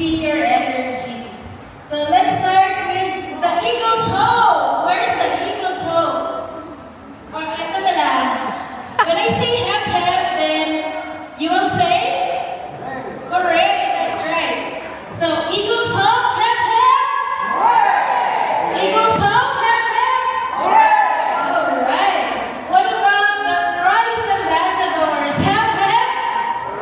see your energy. So let's start with the Eagles Hope. Where's the Eagles Hope? Or ito na lang. When I say hep hep, then you will say? Hooray! That's right. So Eagles Hope, hep hep! Eagles Hope, hep hep! Alright. What about the Christ Ambassadors? Hep hep!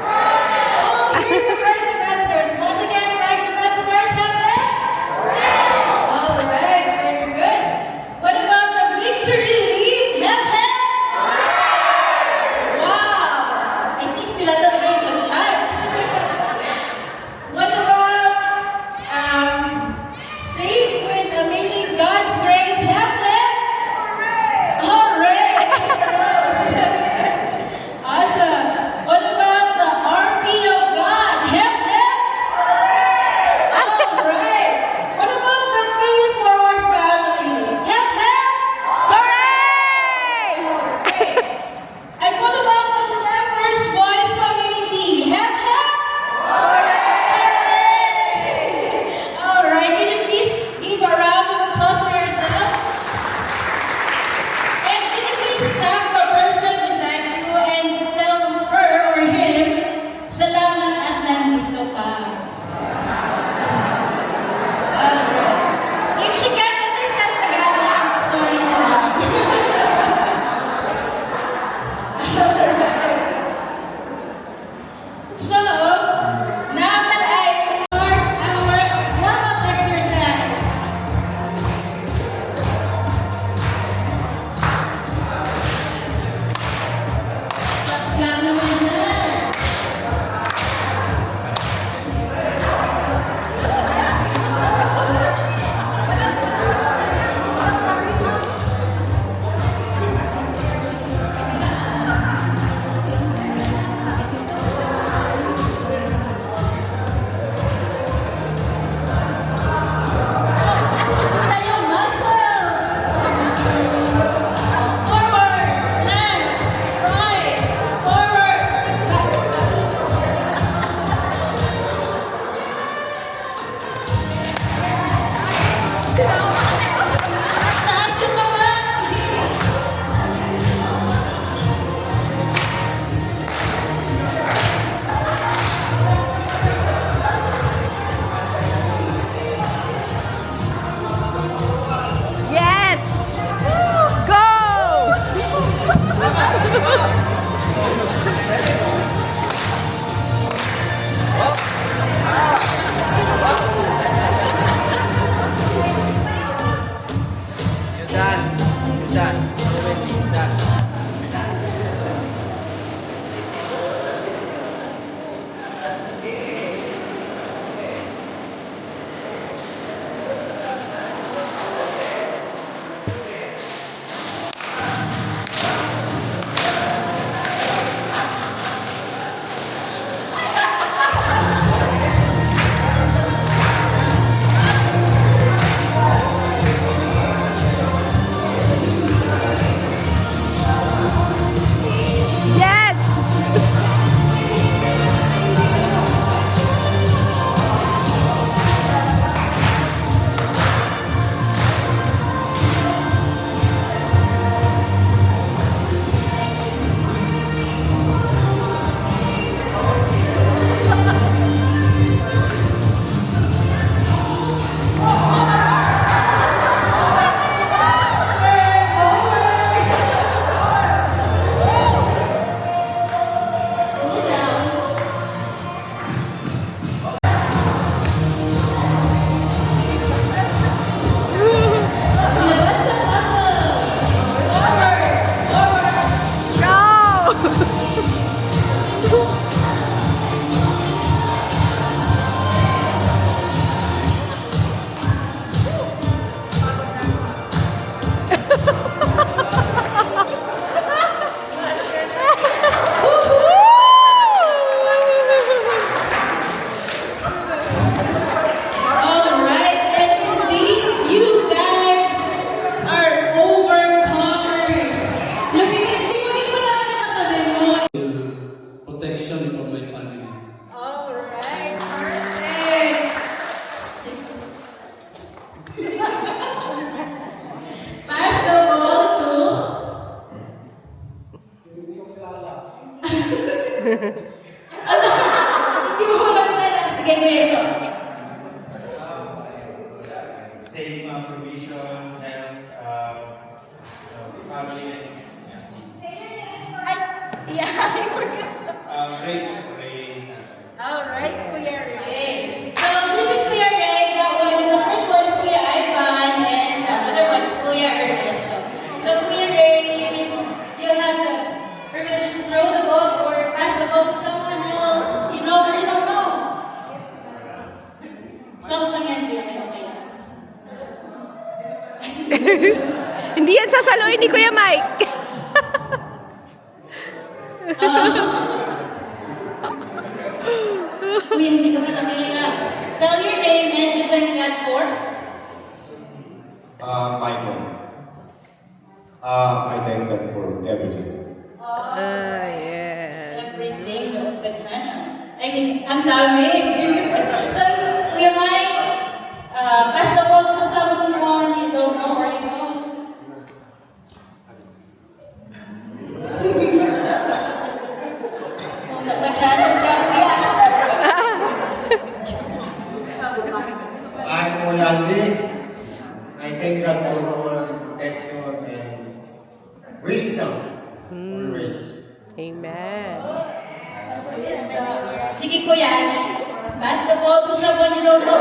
Oh, here's the Christ Ambassadors. Once again, Christ Ambassadors. Soft lang yan, kuya. Kaya okay lang. Hindi yan sasaluhin ni Kuya Mike. Kuya, hindi ka pa nakilala. Tell your name and you thank God for? Michael. I thank God for everything. Yes. Everything. I mean, ang dami. So, Kuya Mike, pass the ball to someone you don't know or you know. Kung nagpa-challenge siya, kuya. I'm Molandi. I thank God for all the protection and wisdom always. Amen. Sige, kuya. Pass the ball to someone you don't know.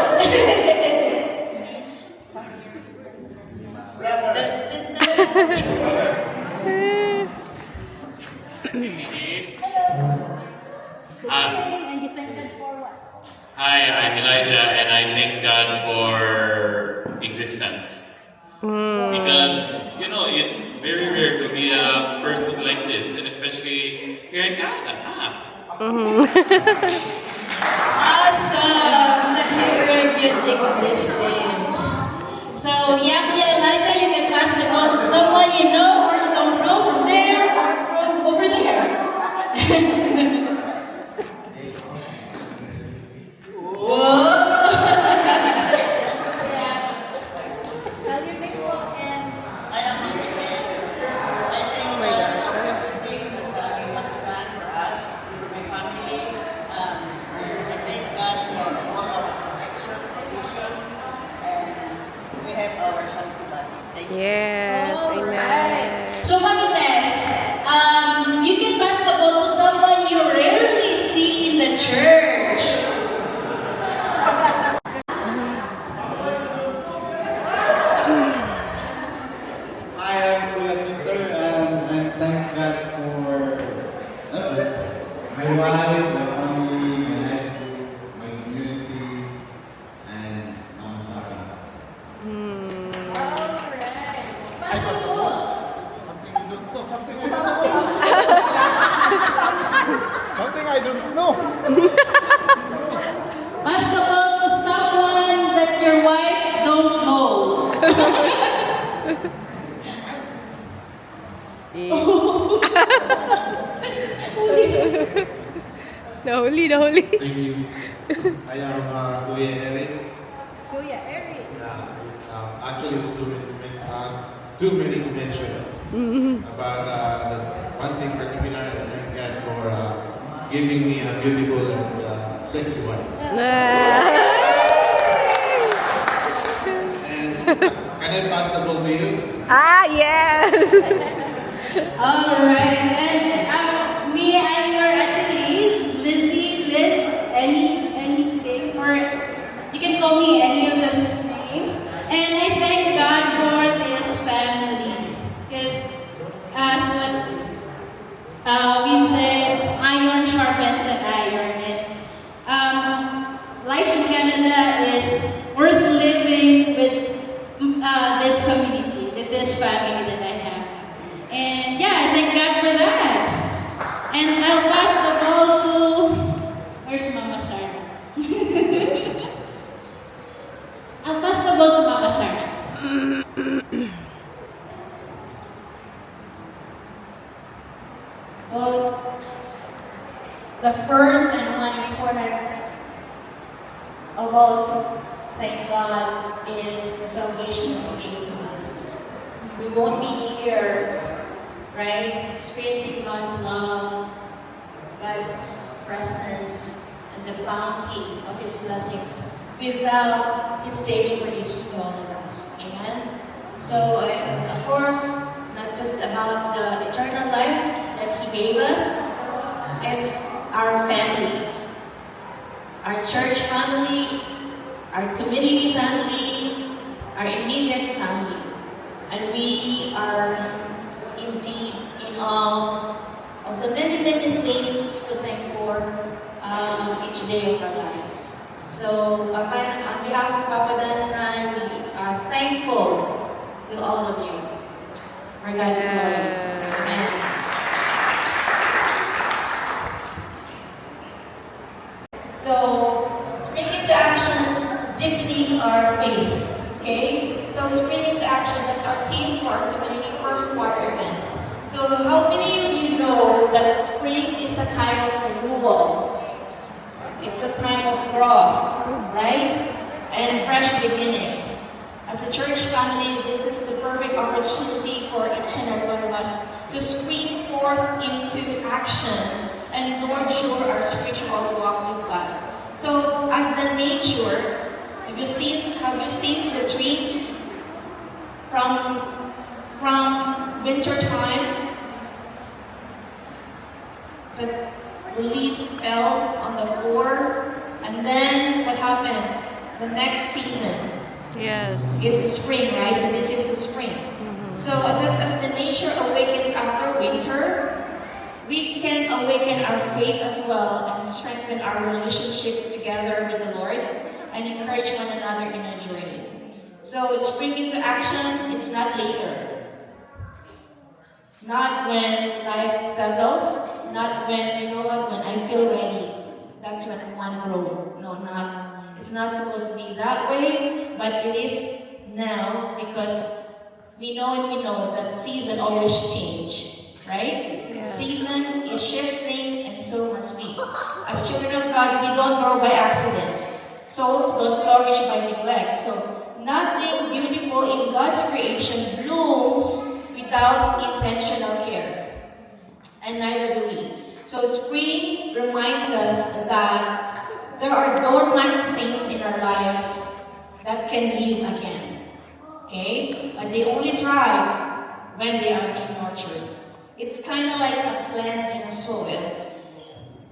And you thank God for what? Hi, I'm Elijah, and I thank God for existence. Because, you know, it's very rare to be a person like this, and especially here in Canada. Awesome! The very good existence. So, yeah, Kuya Elijah, you can pass the ball to someone you know or you don't know from there or from over there. Whoa! Tell your name and I am a witness. I think everything that God has done for us, my family. I thank God for all our protection, provision, and we have our healthy body. Thank you. Yes. Amen. Alright. So, Marites, you can pass the ball to someone you rarely see in the church. I am Kuya Peter and I thank God for my wife, my family, my nephew, my community, and Mama Sarah. Pass the ball. Something I don't know. Pass the ball to someone that your wife don't know. Nahuli. Thank you. I am Kuya Eric. Kuya Eric. Actually, it's too many to mention. But one thing particular, I thank God for giving me a beautiful and sexy wife. And can I pass the ball to you? Yes. Alright, and me, I'm your Auntie Liz, Liz, anything, or you can call me any of this name. And I thank God for this family, because as what we've said, iron sharpens an iron, and life in Canada is worth living with this community, with this family that I have. And yeah, I thank God for that. And I'll pass the ball to, where's Mama Sarah? I'll pass the ball to Mama Sarah. Well, the first and one important of all to thank God is the salvation of He gave to us. We won't be here, right, experiencing God's love, God's presence, and the bounty of His blessings without His saving grace to all of us. Amen? So, of course, not just about the eternal life that He gave us, it's our family, our church family, our community family, our immediate family. And we are indeed in awe of the many, many things to thank for each day of our lives. So, on behalf behalf of Papa Dan and I, we are thankful to all of you for God's glory. Amen. So, spring into action, deepening our faith. Okay? So, spring into action, that's our theme for our community first quarter event. So, how many of you know that spring is a time of renewal? It's a time of growth, right? And fresh beginnings. As a church family, this is the perfect opportunity for each and every one of us to spring forth into action and nurture our spiritual walk with God. So, as the nature, have you seen the trees from winter time? The leaves fell on the floor, and then what happens? The next season, Yes. it's spring, right? So this is the spring. So just as the nature awakens after winter, we can awaken our faith as well and strengthen our relationship together with the Lord and encourage one another in our journey. So spring into action, it's not later. Not when life settles, not when, you know what, when I feel ready. That's when I want to grow. No, it's not supposed to be that way, but it is now because we know that season always change, right? Yeah. Season is shifting and so must we. As children of God, we don't grow by accident. Souls don't flourish by neglect. So nothing beautiful in God's creation blooms without intentional care. And neither do we. So spring reminds us that there are dormant things in our lives that can live again. Okay? But they only thrive when they are being nurtured. It's kind of like a plant in a soil.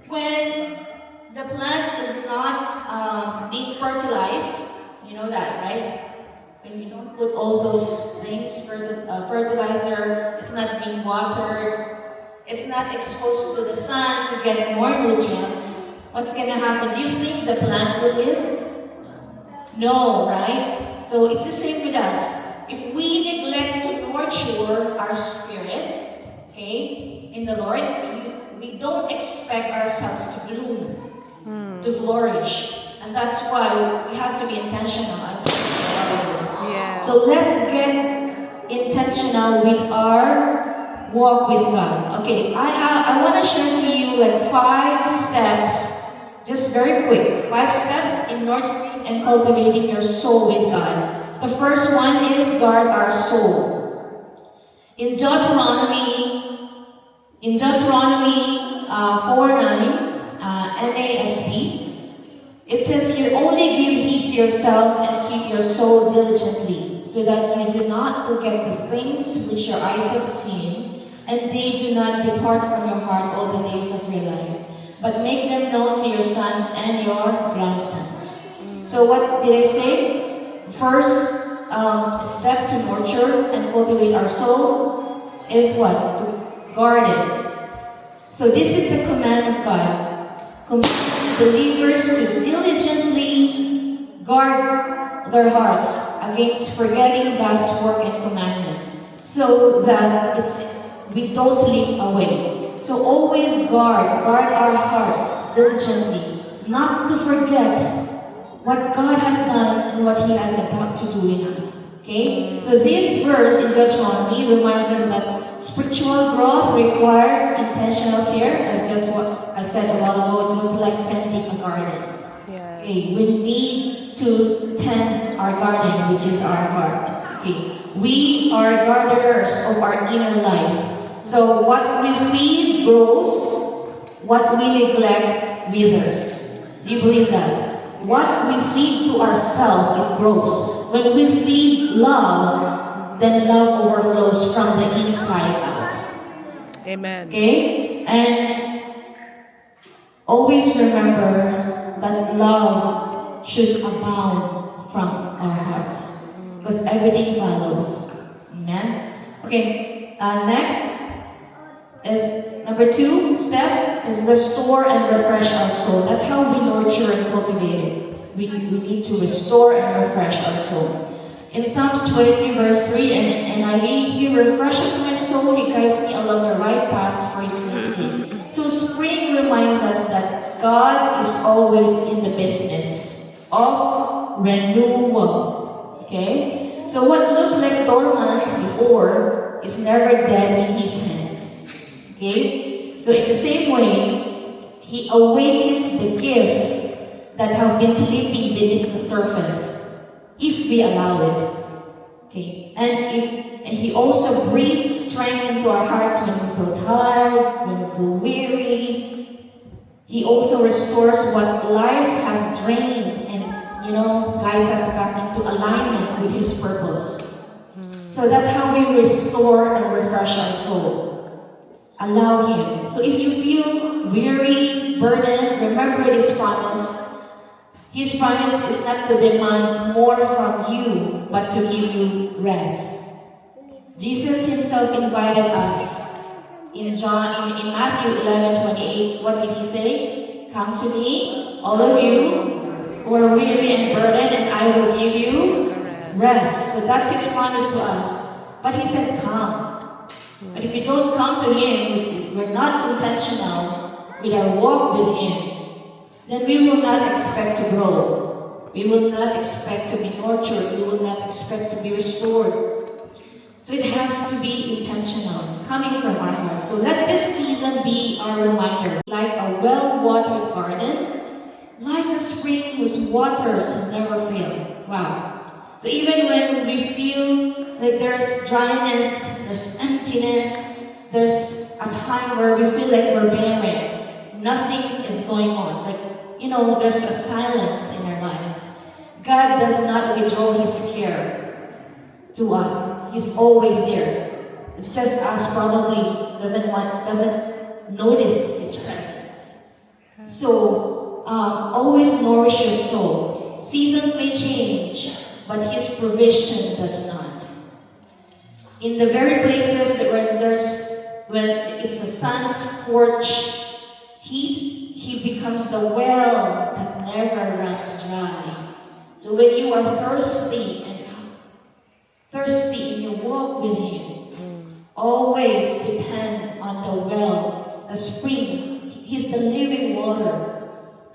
When the plant is not being fertilized, you know that, right? When you don't put all those things, fertilizer, it's not being watered, it's not exposed to the sun to get more nutrients, what's going to happen? Do you think the plant will live? No, right? So it's the same with us. If we neglect to nurture our spirit, okay, in the Lord, we don't expect ourselves to bloom, to flourish. And that's why we have to be intentional as I said a while ago. Yeah. So let's get intentional with our walk with God. Okay, I want to share to you like 5 steps, just very quick. 5 steps in nurturing and cultivating your soul with God. The first one is guard our soul. In Deuteronomy 4:9, NASB, it says here, only give heed to yourself and keep your soul diligently, so that you do not forget the things which your eyes have seen, and they do not depart from your heart all the days of your life, but make them known to your sons and your grandsons. So what did I say? First step to nurture and cultivate our soul is what? To guard it. So this is the command of God. Command believers to diligently guard their hearts against forgetting God's work and commandments, so that we don't slip away. So always guard our hearts diligently, not to forget what God has done and what He has about to do in us. Okay? So this verse in Deuteronomy reminds us that spiritual growth requires intentional care, as just what I said a while ago, just like tending a garden. Yeah. Okay, we need to tend our garden, which is our heart. Okay, we are gardeners of our inner life. So what we feed grows, what we neglect withers. Do you believe that? What we feed to ourselves, it grows. When we feed love, then love overflows from the inside out. Amen. Okay? And always remember that love should abound from our hearts, because everything follows. Amen? Okay, next is number 2 step is restore and refresh our soul. That's how we nurture and cultivate it. we need to restore and refresh our soul. In Psalms 23 verse 3 and NIV, He refreshes my soul, He guides me along the right paths for His name's sake. So spring reminds us that God is always in the business of renewal. Okay? So what looks like dormant before is never dead in His hands. Okay? So in the same way, He awakens the gift that have been sleeping beneath the surface, if we allow it. Okay? And He also breathes strength into our hearts when we feel tired, when we feel weary. He also restores what life has drained and, guides us back into alignment with His purpose. So that's how we restore and refresh our soul. Allow Him. So if you feel weary, burdened, remember His promise. His promise is not to demand more from you, but to give you rest. Jesus Himself invited us in Matthew 11:28. What did He say? Come to me, all of you who are weary and burdened, and I will give you rest. So that's His promise to us. But He said, come. But if we don't come to Him, we're not intentional with our walk with Him, then we will not expect to grow. We will not expect to be nurtured. We will not expect to be restored. So it has to be intentional, coming from our hearts. So let this season be our reminder. Like a well-watered garden, like a spring whose waters never fail. Wow. So even when we feel like there's dryness, there's emptiness, there's a time where we feel like we're barren, nothing is going on. There's a silence in our lives. God does not withdraw His care to us. He's always there. It's just us probably doesn't notice His presence. So always nourish your soul. Seasons may change, but His provision does not. In the very places that when it's the sun-scorched heat, He becomes the well that never runs dry. So when you are thirsty in your walk with Him, always depend on the well, the spring. He's the living water.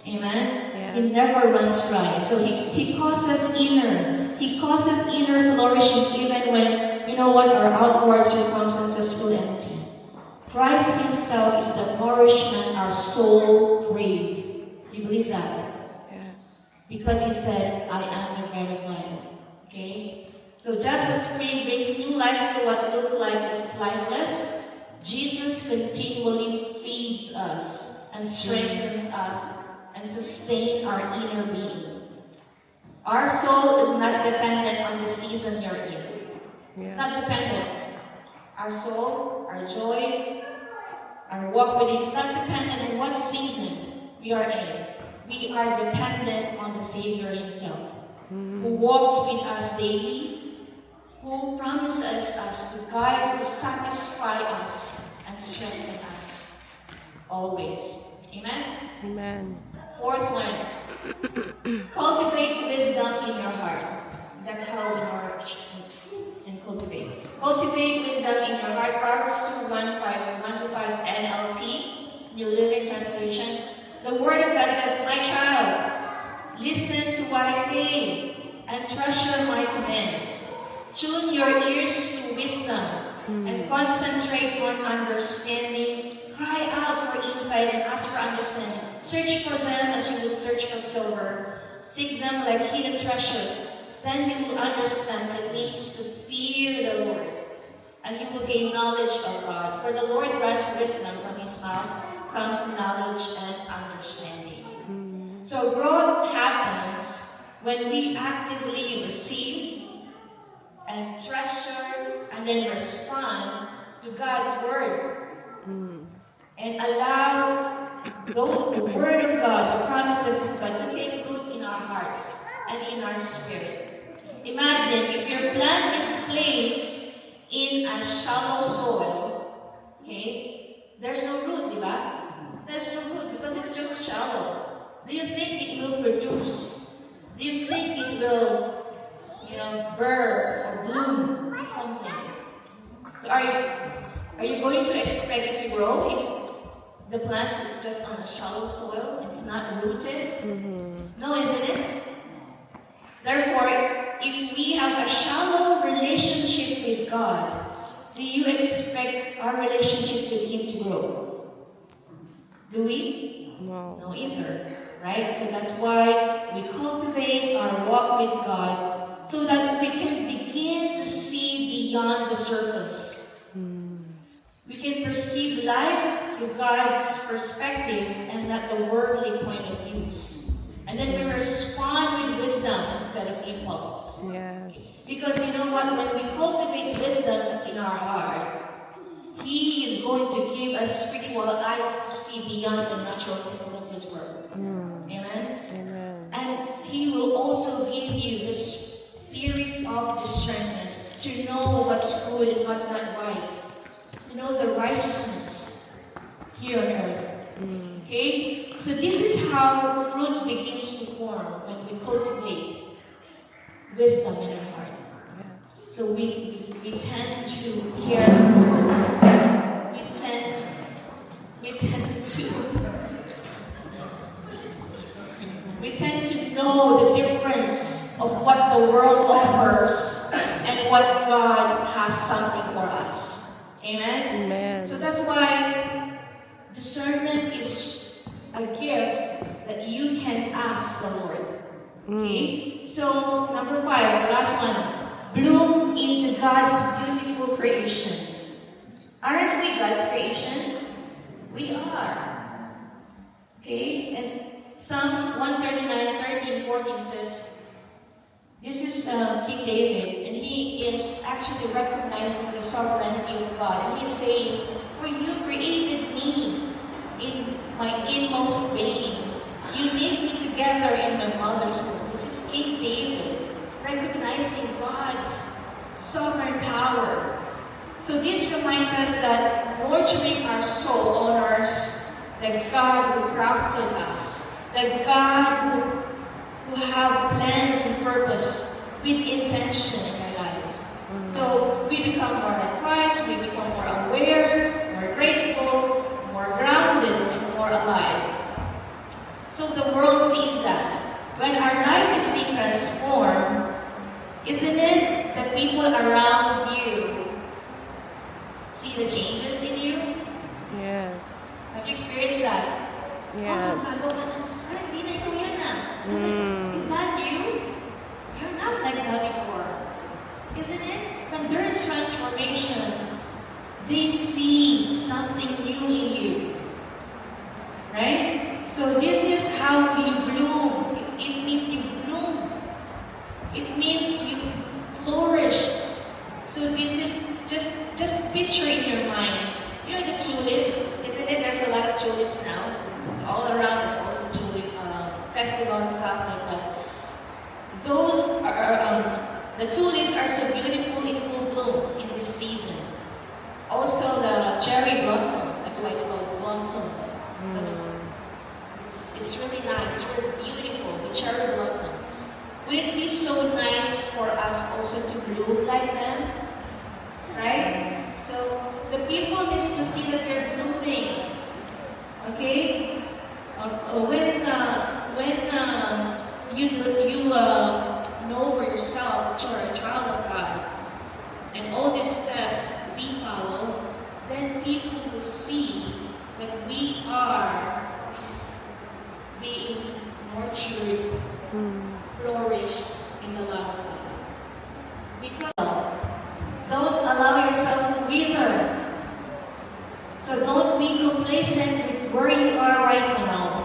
Amen? Yeah. He never runs dry. So He causes inner flourishing even when, our outward circumstances feel empty. Christ Himself is the nourishment our soul craves. Do you believe that? Yes. Because He said, I am the bread of life. Okay? So just as spring brings new life to what looked like it's lifeless, Jesus continually feeds us and strengthens us and sustains our inner being. Our soul is not dependent on the season you're in. It's not dependent. Our soul, our joy, our walk with Him is not dependent on what season we are in. We are dependent on the Savior Himself, who walks with us daily, who promises us to guide, to satisfy us, and strengthen us always. Amen? Amen. Fourth one, cultivate wisdom in your heart. That's how we nourish and cultivate. Cultivate wisdom in your heart. Proverbs 2:1-5 NLT, New Living Translation. The Word of God says, my child, listen to what I say and treasure my commands. Tune your ears to wisdom and concentrate on understanding. Cry out for insight and ask for understanding. Search for them as you will search for silver. Seek them like hidden treasures. Then you will understand what it means to fear the Lord. And you will gain knowledge of God. For the Lord grants wisdom, from His mouth comes knowledge and understanding. So growth happens when we actively receive and treasure and then respond to God's Word. And allow the Word of God, the promises of God, to take root in our hearts and in our spirit. Imagine if your plant is placed in a shallow soil, okay, there's no root, diba? There's no root because it's just shallow. Do you think it will produce? Do you think it will, burn or bloom something? So are you going to expect it to grow if the plant is just on a shallow soil? It's not rooted? No, isn't it? Therefore, if we have a shallow relationship with God, do you expect our relationship with Him to grow? Do we? No. No either, right? So that's why we cultivate our walk with God so that we can begin to see beyond the surface. We can perceive life through God's perspective and not the worldly point of views. And then we respond with wisdom instead of impulse. Yes. Because you know what? When we cultivate wisdom in our heart, He is going to give us spiritual eyes to see beyond the natural things of this world. Amen? Amen. And He will also give you the spirit of discernment to know what's good and what's not right. To know the righteousness here on earth. Okay? So this is how fruit begins to form when we cultivate wisdom in our heart. So we tend to hear, we tend to know the difference of what the world offers and what God has something for us. Amen? Amen. So that's why discernment is a gift that you can ask the Lord. Okay? So, number 5, the last one. Bloom into God's beautiful creation. Aren't we God's creation? We are. Okay? And Psalms 139, 13, 14 says, this is King David, and he is actually recognizing the sovereignty of God. And he is saying, for you created me in my inmost being. You knit me together in my mother's womb. This is King David, recognizing God's sovereign power. So this reminds us that nurturing our soul honors the God who crafted us, the God who have plans and purpose with intention in our lives. So we become more like Christ, we become more aware, more grateful, more grounded, and more alive. So the world sees that. When our life is being transformed, isn't it the people around you see the changes in you? Yes. Have you experienced that? Yes. Is that you? You're not like that before. Isn't it? When there is transformation, they see something new in you. Right? So this is how you bloom. It means you bloom. It means you flourished. So this is just picture in your mind. You know the tulips? Isn't it? There's a lot of tulips now. It's all around. There's also tulip festival and stuff like that. Those are the tulips are so beautiful in full bloom in this season. Also the cherry blossom. That's why it's called blossom. It's really nice. It's really beautiful. The cherry blossom. Would it be so nice for us also to bloom like them? Right? So the people needs to see that they're blooming. Okay? When you know for yourself that you're a child of God, and all these steps we follow, then people will see that we are being nurtured, flourished in the love of God. Because don't allow yourself to wither. So don't be complacent with where you are right now.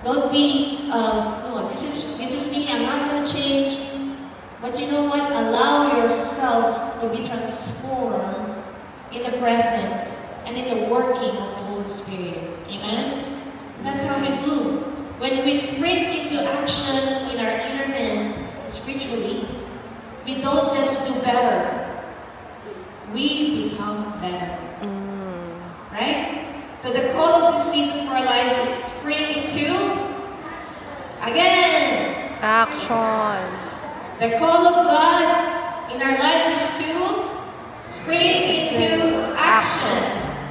Don't be, no, this is me, I'm not going to change. But you know what? Allow yourself to be transformed in the presence and in the working of the Holy Spirit. Amen? That's how we bloom. When we spring into action in our inner man, spiritually, we don't just do better. We become better. Right? So the call of this season for our lives is spring into again. Action. The call of God in our lives is to spring into action.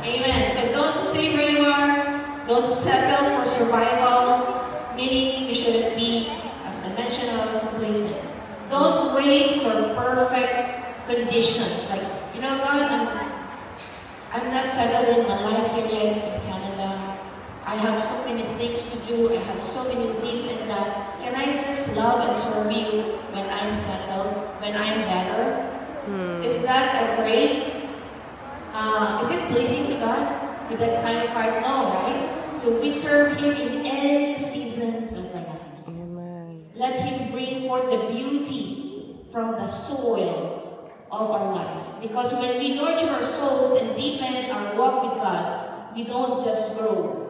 Amen. So don't stay where you are. Don't settle for survival, meaning you shouldn't be, as I mentioned, complacent. Don't wait for perfect conditions. Like, you know, God, I'm not settled in my life here yet in Canada. I have so many things to do. I have so many this and that. Can I just love and serve you when I'm settled, when I'm better? Is that a great, is it pleasing to God with that kind of heart? No, right? So we serve Him in any seasons of our lives. Amen. Let Him bring forth the beauty from the soil of our lives. Because when we nurture our souls and deepen our walk with God, we don't just grow.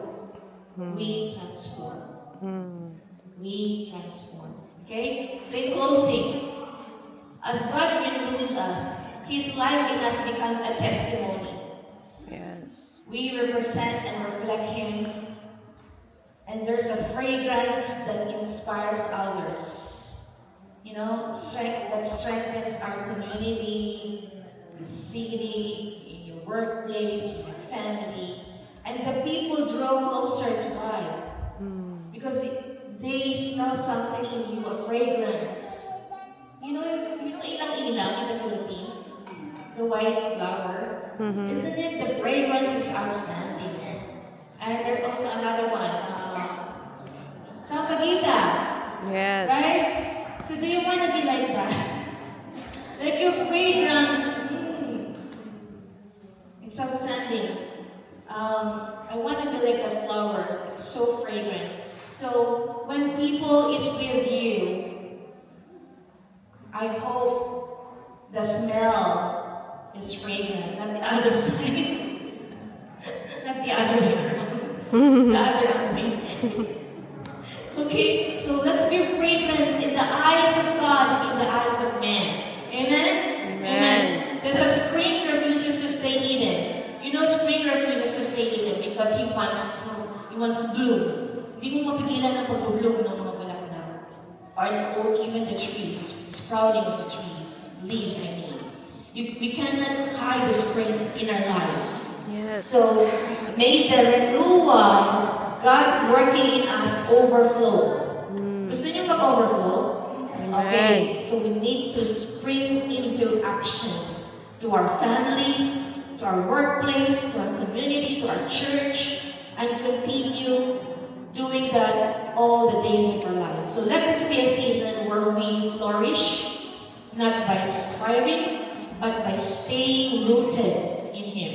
We transform. We transform. Okay? In closing, as God renews us, His life in us becomes a testimony. Yes. We represent and reflect Him. And there's a fragrance that inspires others. You know, strength that strengthens our community, the city, in your workplace, in your family. And the people draw closer to God. Because they smell something in you, a fragrance. You know ilang-ilang in the Philippines? The white flower. Isn't it? The fragrance is outstanding. And there's also another one. Sampaguita. Yes. Right? So do you want to be like that? Like your fragrance. It's outstanding. I want to be like the flower. It's so fragrant. So when people is with you, I hope the smell is fragrant, not the other side. Not the other way around. The other way. Okay, so let's be fragrance in the eyes of God, in the eyes of man. Amen? Amen. Just as spring refuses to stay hidden. You know, spring refuses to stay hidden because he wants to bloom. Hindi mo mapigilan ang pag-bloom ng mga bulaklak. Or even the trees, sprouting of the trees, leaves, I mean. We cannot hide the spring in our lives. Yes. So, may the renewal, God working in us, overflow. Gusto niyo mag-overflow? Okay. So, we need to spring into action to our families, to our workplace, to our community, to our church, and continue doing that all the days of our lives. So let this be a season where we flourish, not by striving, but by staying rooted in Him.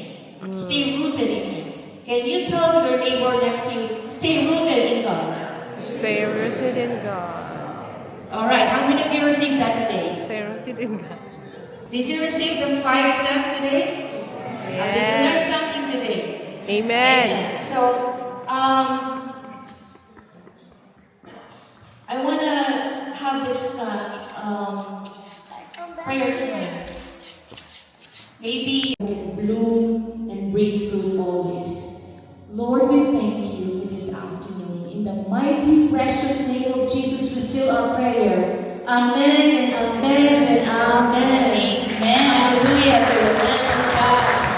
Stay rooted in Him. Can you tell your neighbor next to you, stay rooted in God? Stay rooted in God. Alright, how many of you received that today? Stay rooted in God. Did you receive the 5 steps today? Did you learn something today? Amen. So, I want to have this prayer tonight. Maybe it can bloom and bring fruit always. Lord, we thank you for this afternoon. In the mighty, precious name of Jesus, we seal our prayer. Amen and amen and amen. Amen. Hallelujah to the Lamb of God.